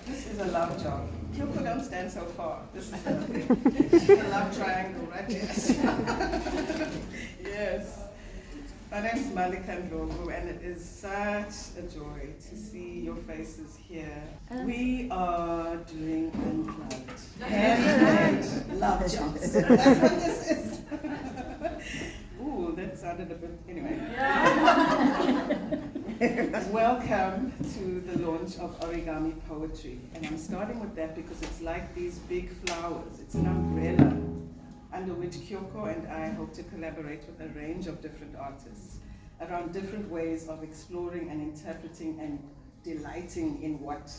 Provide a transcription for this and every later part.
This is a love job. Kyoko, don't stand so far. This is a love triangle, right? Yes. Yes. My name is Malika and Ndlovu, and it is such a joy to see your faces here. We are doing unplugged, handmade love jobs. That's what this is. Ooh, that sounded a bit, anyway. Welcome to the launch of Origamipoetry. And I'm starting with that because it's like these big flowers. It's an umbrella under which Kyoko and I hope to collaborate with a range of different artists around different ways of exploring and interpreting and delighting in what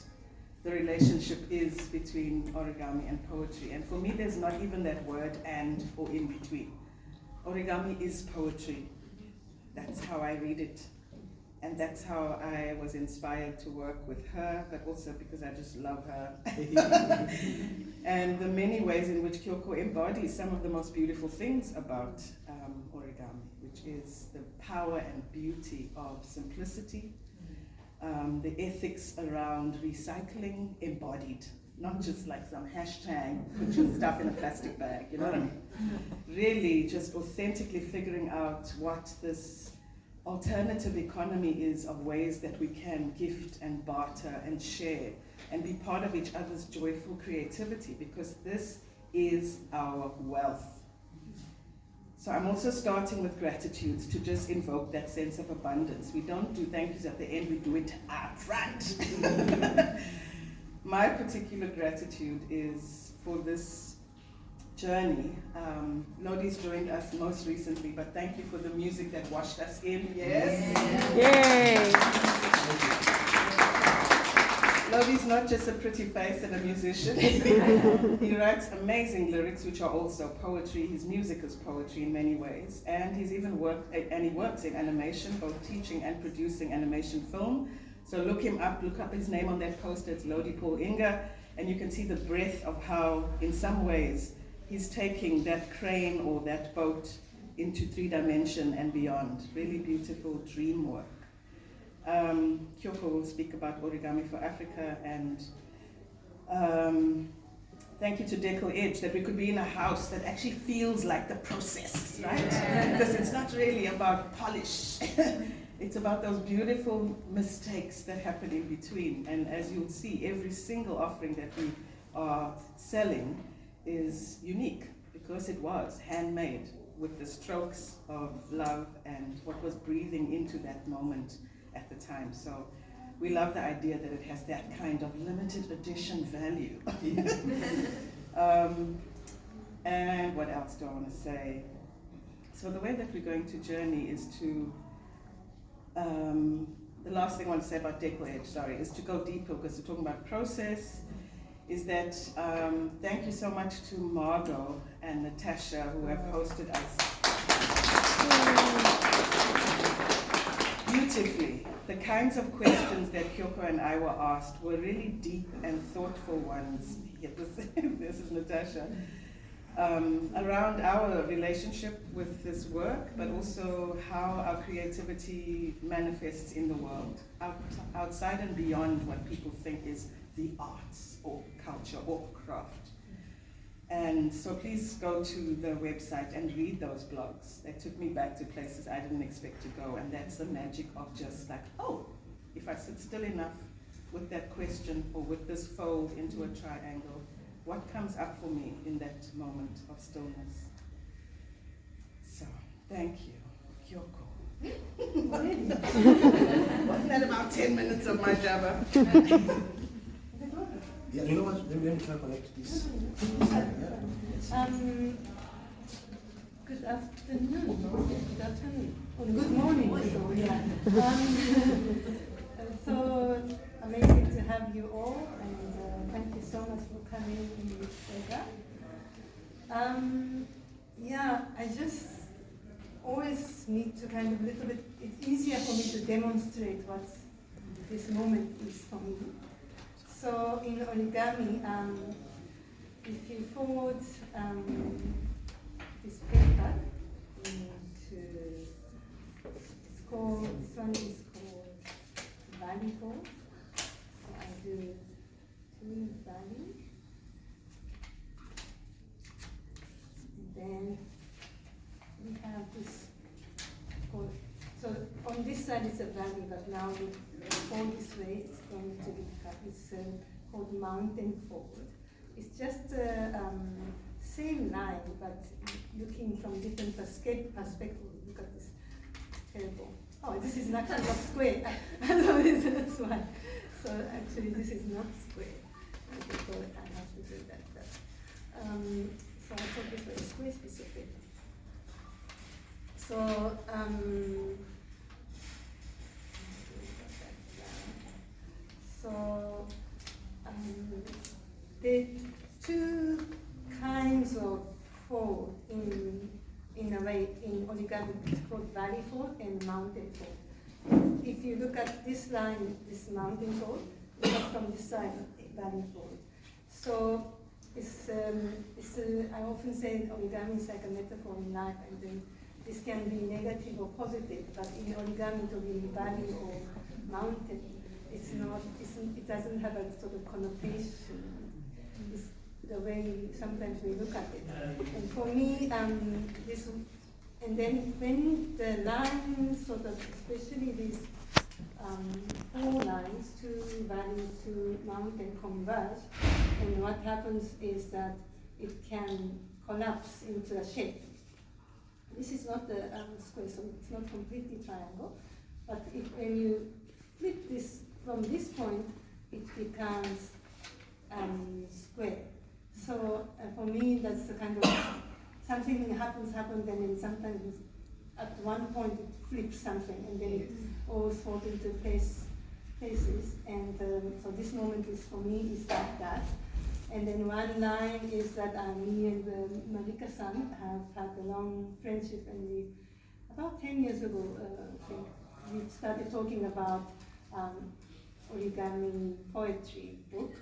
the relationship is between origami and poetry. And for me, there's not even that word and or in between. Origami is poetry. That's how I read it. And that's how I was inspired to work with her, but also because I just love her. And the many ways in which Kyoko embodies some of the most beautiful things about origami, which is the power and beauty of simplicity, the ethics around recycling embodied, not just like some hashtag, put your stuff in a plastic bag, you know what I mean? Really just authentically figuring out what this alternative economy is of ways that we can gift and barter and share and be part of each other's joyful creativity, because this is our wealth. So I'm also starting with gratitude to just invoke that sense of abundance. We don't do thank yous at the end, we do it up front. My particular gratitude is for this journey. Lodi's joined us most recently, but thank you for the music that washed us in. Yes? Yay! Lodi's not just a pretty face and a musician. He writes amazing lyrics, which are also poetry. His music is poetry in many ways. And he's even he works in animation, both teaching and producing animation film. So look him up, look up his name on that poster. It's Lodi Paul Ingha. And you can see the breadth of how, in some ways, he's taking that crane or that boat into 3D and beyond. Really beautiful dream work. Kyoko will speak about Origami for Africa, and thank you to Deckle Edge that we could be in a house that actually feels like the process, right? Because it's not really about polish. It's about those beautiful mistakes that happen in between. And as you'll see, every single offering that we are selling is unique because it was handmade with the strokes of love and what was breathing into that moment at the time. So we love the idea that it has that kind of limited edition value. And what else do I want to say? So the way that we're going to journey is to, the last thing I want to say about Deckle Edge, is to go deeper, because we're talking about process, is that thank you so much to Margot and Natasha who have hosted us beautifully. The kinds of questions that Kyoko and I were asked were really deep and thoughtful ones. This is Natasha. Around our relationship with this work, but also how our creativity manifests in the world, outside and beyond what people think is the arts or culture or craft. And so please go to the website and read those blogs. They took me back to places I didn't expect to go, and that's the magic of just like, oh, if I sit still enough with that question or with this fold into a triangle, what comes up for me in that moment of stillness? So, thank you, Kyoko. Wasn't that about 10 minutes of my jabber? Yeah, you know what? Let me try to connect this. Good afternoon. Good afternoon. Or good morning. So, yeah. So amazing to have you all, and thank you so much for coming in this program. Yeah, I just always need to kind of a little bit, it's easier for me to demonstrate what this moment is for me. So in origami, if you fold this paper into, this one is called valley fold. So I do 2 valley. Then we have this called, so on this side it's a valley, but now we fold this way, it's going to be cut. It's called mountain fold. It's just same line, but looking from different perspectives. Look at this, terrible. Oh, this is actually not square. So that's why. So actually, this is not square. I have to do that. So I thought this was a square piece of paper. So there are 2 kinds of fold in a way in origami. It's called valley fold and mountain fold. If you look at this line, this mountain fold, look at from this side, valley fold. So I often say origami is like a metaphor in life, and then this can be negative or positive, but in origami to be valley or mountain, it doesn't have a sort of connotation. It's the way sometimes we look at it. And for me, and then when the lines sort of, especially these 4 lines, 2 valley, 2 mountain converge, and what happens is that it can collapse into a shape. This is not the square, so it's not completely triangle, but when you flip this from this point, it becomes square. So for me, that's the kind of something happens, and then sometimes at one point it flips something, and then it all falls into places. And so this moment is for me is like that. And then one line is that me and Malika-san have had a long friendship, and we, about 10 years ago, I think, we started talking about origami poetry book,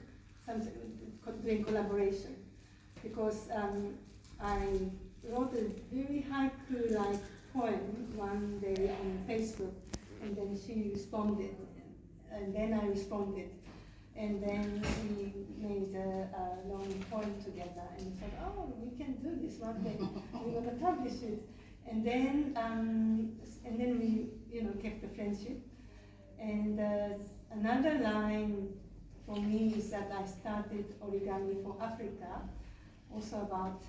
doing collaboration, because I wrote a very haiku-like poem one day on Facebook, and then she responded, and then I responded, and then we made a long poem together, and we thought, oh, we can do this one day, we're going to publish it, and then we, kept the friendship. And another line for me is that I started Origami for Africa, also about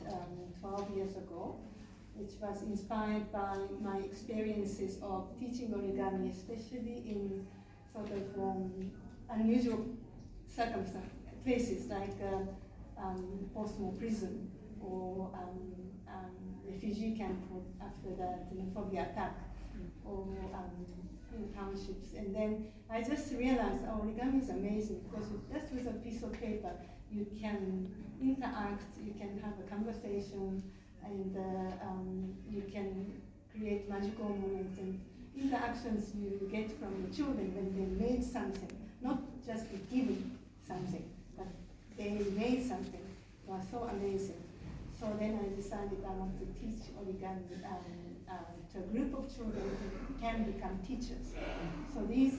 12 years ago, which was inspired by my experiences of teaching origami, especially in sort of unusual circumstances, places like post-war prison or refugee camp after the xenophobia attack, or townships. And then I just realized origami is amazing because just with a piece of paper you can interact, you can have a conversation, and you can create magical moments and interactions you get from the children when they made something, not just given something, but they made something. It was so amazing. So then I decided I want to teach origami to a group of children who can become teachers. So these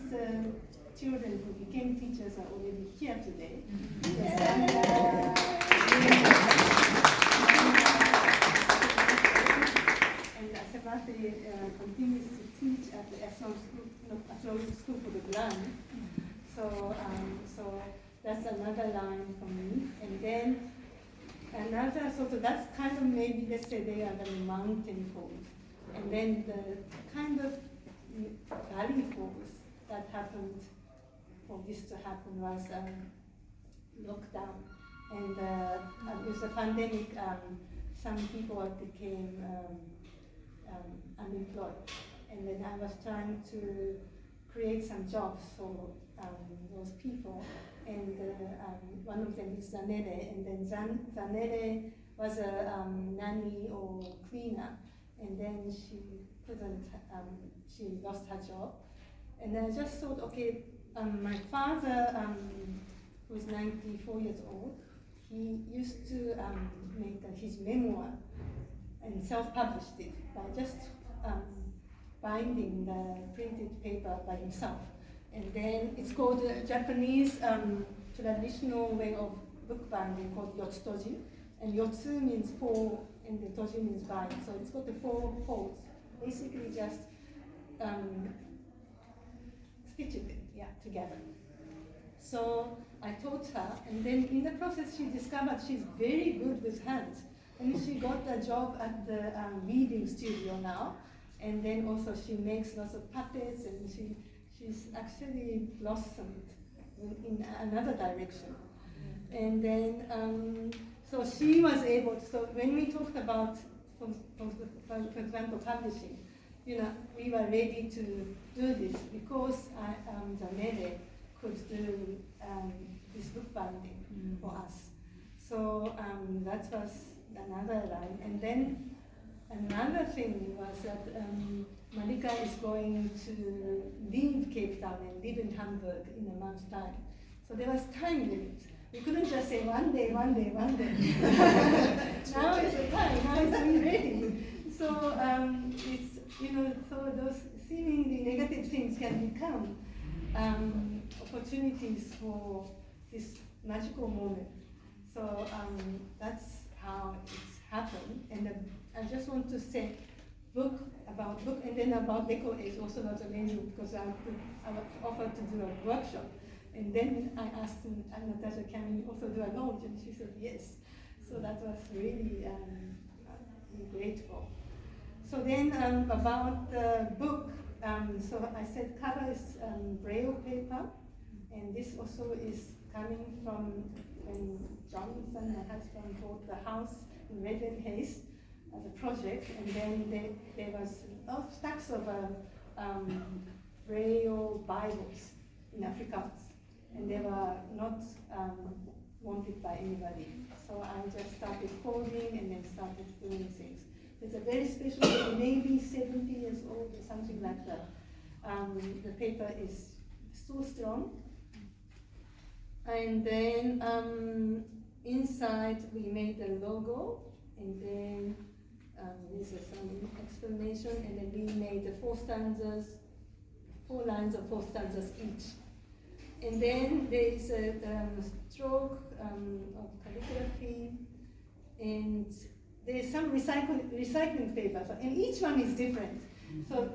children who became teachers are already here today. And Asabate continues to teach at the Astrology School for the Blind. So that's another line for me. And then another, so that's kind of maybe, let's say they are the mountain folds. And then the kind of valley folds that happened, for this to happen, was lockdown. And with the pandemic, some people became unemployed. And then I was trying to create some jobs for those people. And one of them is Zanere, and then Zanere was a nanny or cleaner, and then she couldn't, she lost her job. And I just thought, okay, my father, who's 94 years old, he used to make his memoir and self-published it by just binding the printed paper by himself. And then it's called a Japanese traditional way of book binding called yotsutoji. And yotsu means four, and the toji means bind. So it's got the four folds. Basically just stitch it together. So I taught her, and then in the process she discovered she's very good with hands. And she got a job at the weaving studio now. And then also she makes lots of puppets, and she's actually blossomed in another direction. And then, so she was able to, so when we talked about, for example, publishing, you know, we were ready to do this because Zanere could do this book binding for us. So that was another line. And then another thing was that Malika is going to leave Cape Town and live in Hamburg in a month's time. So there was time limit. We couldn't just say one day. Now is the time, now it's really ready. So it's, you know, so those seemingly negative things can become opportunities for this magical moment. So that's how it's happened. And I just want to say book, and then about Deckle Edge also was amazing because I was offered to do a workshop. And then I asked Natasha, can we also do a launch? And she said yes. So that was really grateful. So then about the book, so I said cover is Braille paper, and this also is coming from when Jonathan, my husband, bought the house in Redland Hayes as a project, and then there was stacks of Braille Bibles in Afrikaans, and they were not wanted by anybody. So I just started coding and then started doing things. It's a very special, maybe 70 years old or something like that. The paper is so strong. And then inside we made a logo, and then this is some explanation, and then we made the 4 lines of 4 stanzas each. And then there is a stroke of calligraphy, and there's some recycling paper, and each one is different. So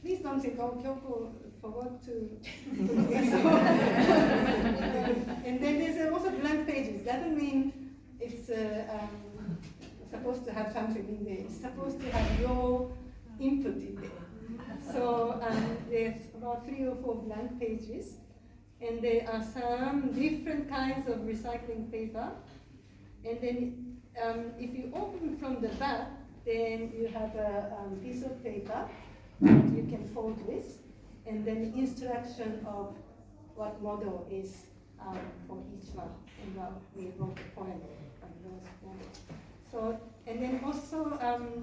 please don't think, oh, Kyoko forgot to. And then there's also blank pages. Doesn't mean it's supposed to have something in there. It's supposed to have your input in there. So there's about 3 or 4 blank pages, and there are some different kinds of recycling paper. And then if you open from the back, then you have a piece of paper that you can fold with, and then the instruction of what model is for each one. And we wrote a poem on those models. So, and then also,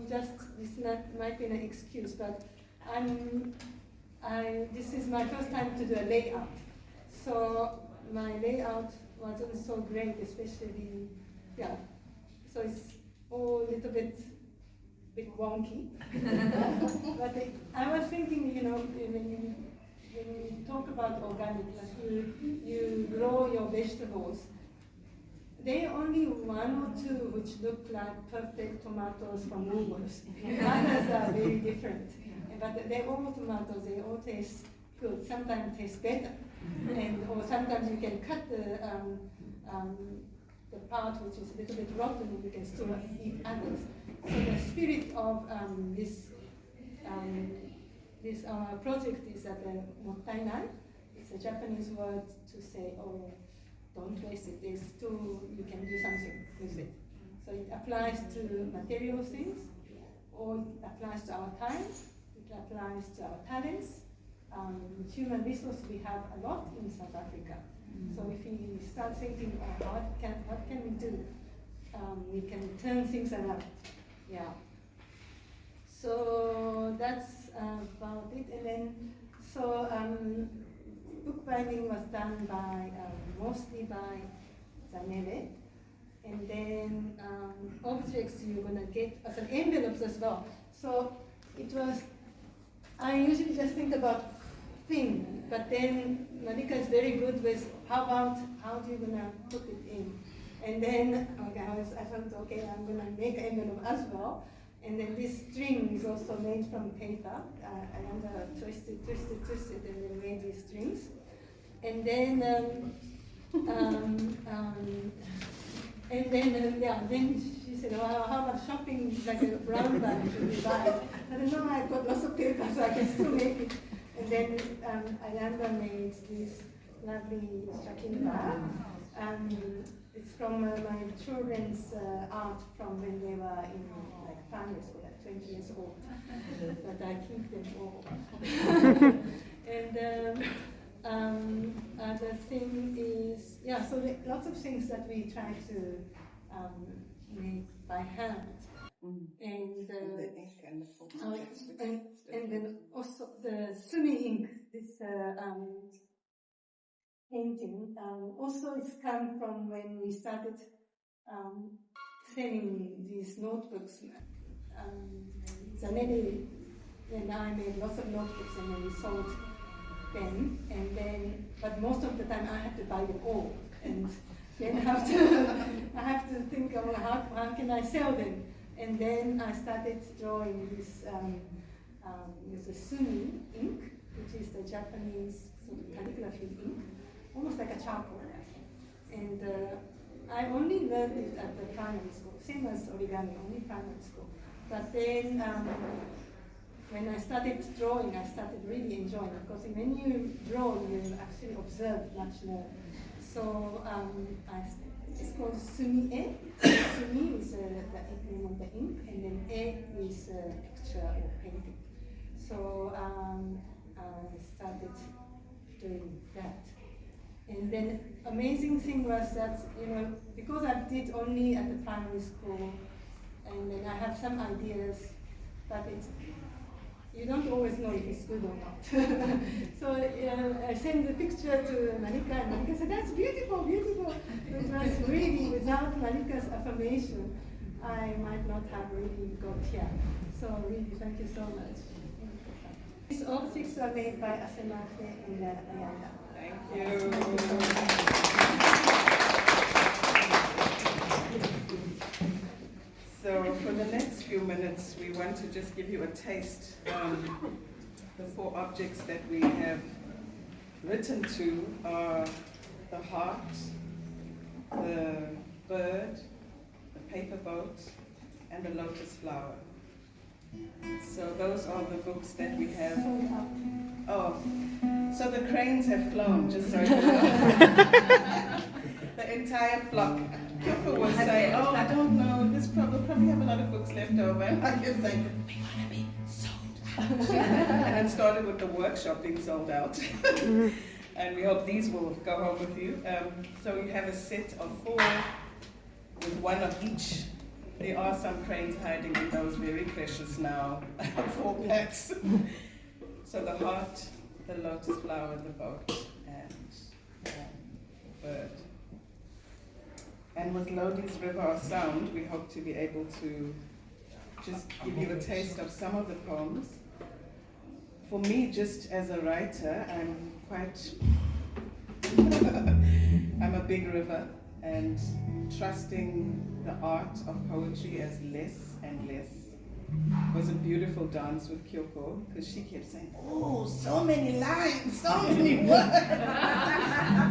just this might be an excuse, but this is my first time to do a layout. So my layout wasn't so great, especially, so it's all a little bit wonky. But I was thinking, you know, when you talk about organic, like you grow your vegetables, there are only 1 or 2 which look like perfect tomatoes from Woolworths. Others are very different. But they're all tomatoes, they all taste good, sometimes taste better. Or sometimes you can cut the part which is a little bit rotten, and you can still eat others. So the spirit of this project is that mottainai. It's a Japanese word to say, oh, don't waste it. There's still, you can do something with it. So it applies to material things, all applies to our time, it applies to our talents. Human resources we have a lot in South Africa. So if we start thinking, oh, what can we do? We can turn things around. Yeah. So that's about it. And then, so bookbinding was done by mostly by Zanele. And then objects you're gonna get as an envelopes as well. So it was, I usually just think about thing, but then Malika is very good with how do you gonna put it in? And then okay, I thought, okay, I'm gonna make an envelope as well. And then this string is also made from paper. I twisted, and then made these strings. And then then she said, well, how about shopping, like a brown bag should we buy? I don't know, I've got lots of paper, so I can still make it. And then Ayanda made this lovely shakin bag. It's from my children's art from when they were in like primary school, like 20 years old. But I keep them all. And other thing is, yeah, so lots of things that we try to make by hand. And the ink and the and then also the sumi-e ink, this painting, also it's come from when we started selling these notebooks. Zanele and I made lots of notebooks and then we sold them, and then, but most of the time I had to buy them all, and then I have to think of how can I sell them. And then I started drawing this with the sumi ink, which is the Japanese sort of calligraphy ink, almost like a charcoal. And I only learned it at the primary school, same as origami, only primary school. But then when I started drawing, I started really enjoying it, because when you draw, you actually observe much more. So it's called sumi-e. Sumi is the name of the ink, and then e is picture or painting. So I started doing that. And then amazing thing was that, because I did only at the primary school, and then I have some ideas, but you don't always know if it's good or not. So I sent the picture to Malika, and Malika said, that's beautiful, beautiful. It was really, without Malika's affirmation, I might not have really got here. So really, thank you so much. These objects are made by Asemate and Ayanda. Thank you. So for the next few minutes, we want to just give you a taste. The 4 objects that we have written to are the heart, the bird, the paper boat, and the lotus flower. So those are the books that we have. Oh, so the cranes have flown, just so you know. The entire flock. Kyoko was saying, oh, I don't know, we'll probably have a lot of books left over. And I was saying, we want to be sold. And it started with the workshop being sold out. And we hope these will go home with you. So you have a set of 4 with 1 of each. There are some cranes hiding in those very precious now 4 packs. So the heart, the lotus flower, the boat, and bird. And with Lodi's River of Sound, we hope to be able to just give you a taste of some of the poems. For me, just as a writer, I'm a big river, and trusting the art of poetry as less and less was a beautiful dance with Kyoko, because she kept saying, oh, so many lines, so many words.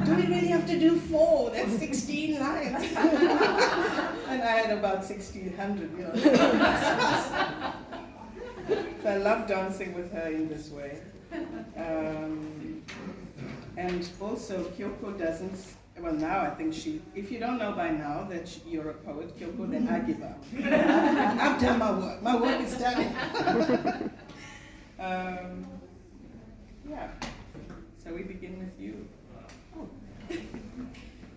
Do we really have to do 4? That's 16 lines. And I had about 1,600, So I love dancing with her in this way. And also, Kyoko doesn't, Well, now I think if you don't know by now that you're a poet, Kyoko, then I give up. I've done my work. My work is done. Yeah. So we begin with you. Oh.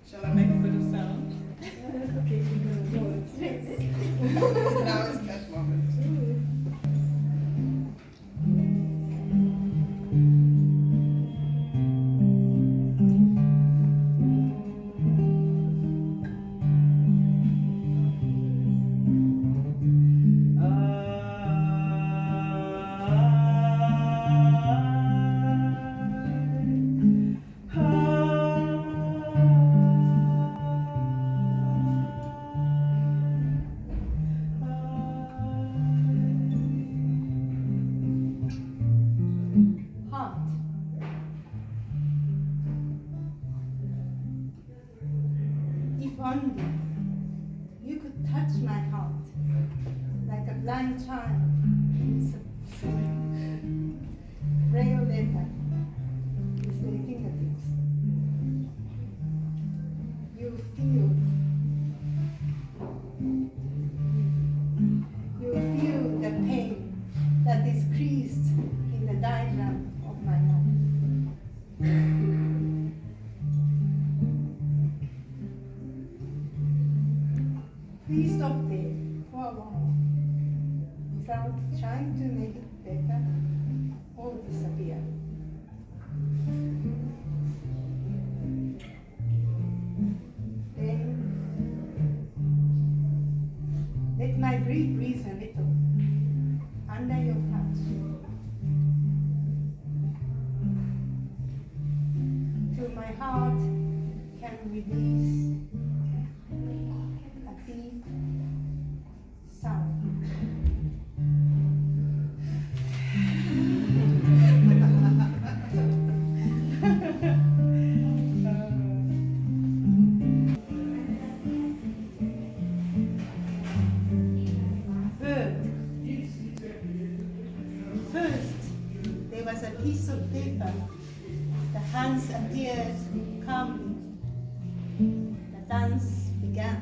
Shall I make a bit of sound? Okay, Now is that moment. Heart. If only you could touch my heart like a blind child with a braille letter with their fingertips. You feel the pain that is creased in the diagram of my life. Please stop there for a while without trying to make it better or disappear. Then let my grief breathe a little under your touch. Till my heart can release a deep sound. Bird. First, there was a piece of paper. The hands appeared calmly. The dance began.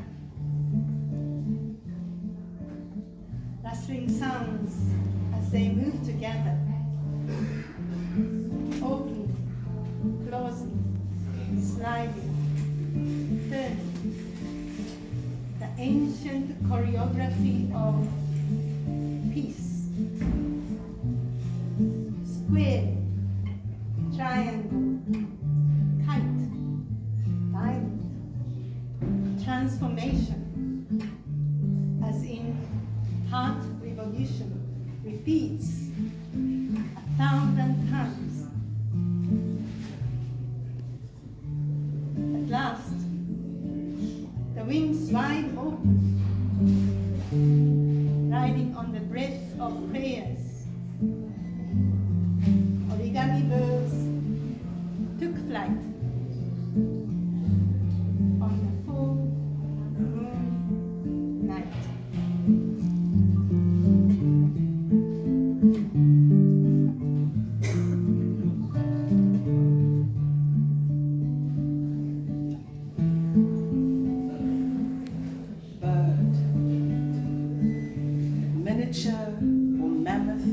Rustling sounds as they moved together. Opening, closing, sliding, turning. The ancient choreography of peace. Square, triangle, kite, diamond, transformation, as in heart revolution, repeats 1,000 times. At last, the wings wide open, riding on the breath of prayers. Origami birds took flight on a full moon night. Bird, miniature or mammoth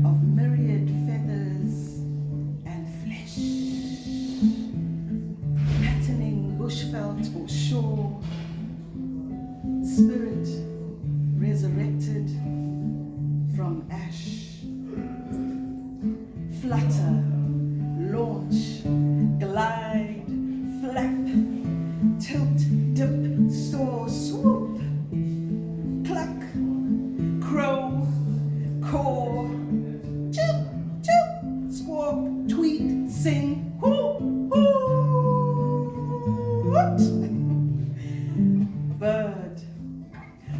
of myriad feathers and flesh, patterning bushveld or shore, spirit resurrected from ash, flutter, launch, glide, flap, tilt, dip, soar, swoop, cluck, crow, caw, chip, chip, squawk, tweet, sing, hoo, hoot. Bird,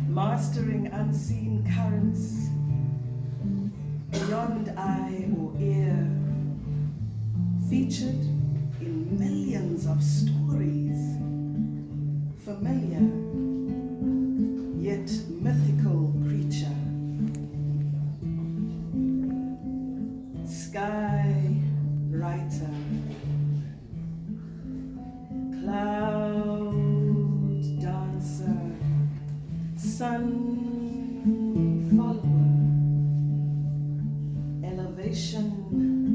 mastering unseen currents, beyond eye or ear, featured in millions of stories, familiar yet mythical creature. Sky writer, salvation.